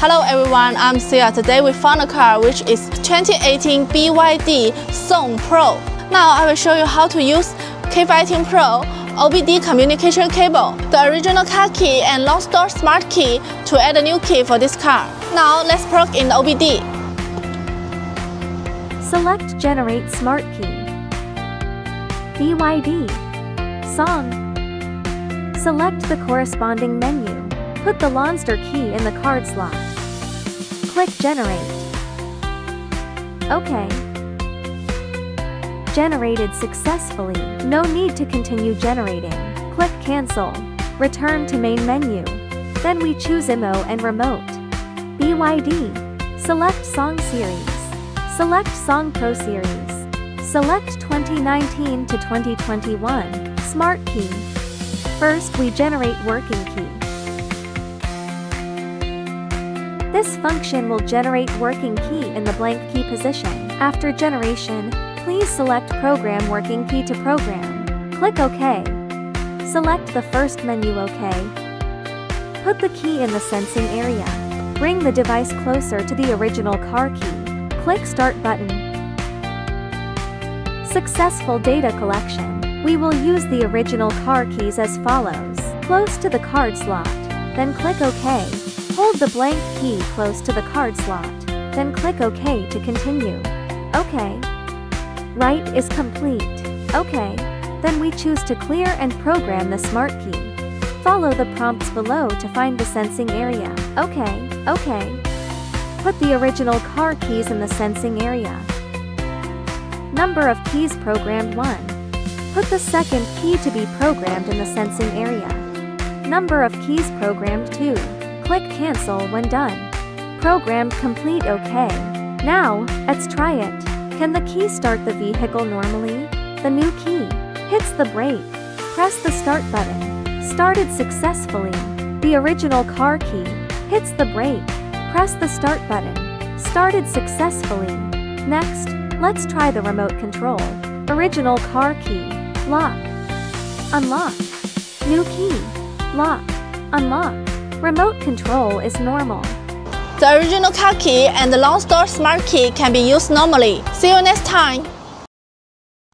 Hello everyone, I'm Sia. Today we found a car which is 2018 BYD Lonsdor Pro. Now I will show you how to use K518 Pro OBD communication cable, the original car key and Lonsdor smart key to add a new key for this car. Now let's plug in the OBD. Select Generate Smart Key. BYD. Song. Select the corresponding menu. Put the Lonsdor key in the card slot. Click Generate. OK. Generated successfully. No need to continue generating. Click Cancel. Return to main menu. Then we choose IMO and Remote. BYD. Select Song Series. Select Song Pro Series. Select 2019 to 2021. Smart Key. First we generate working key. This function will generate working key in the blank key position. After generation, please select Program Working Key to program. Click OK. Select the first menu OK. Put the key in the sensing area. Bring the device closer to the original car key. Click Start button. Successful data collection. We will use the original car keys as follows. Close to the card slot. Then click OK. Hold the blank key close to the card slot. Then click OK to continue. OK. Write is complete. OK. Then we choose to clear and program the smart key. Follow the prompts below to find the sensing area. OK. OK. Put the original car keys in the sensing area. Number of keys programmed 1. Put the second key to be programmed in the sensing area. Number of keys programmed 2. Click Cancel when done. Programmed complete OK. Now, let's try it. Can the key start the vehicle normally? The new key hits the brake. Press the Start button. Started successfully. The original car key hits the brake. Press the Start button. Started successfully. Next, let's try the remote control. Original car key. Lock. Unlock. New key. Lock. Unlock. Remote control is normal. The original car key and the Lonsdor smart key can be used normally. See you next time!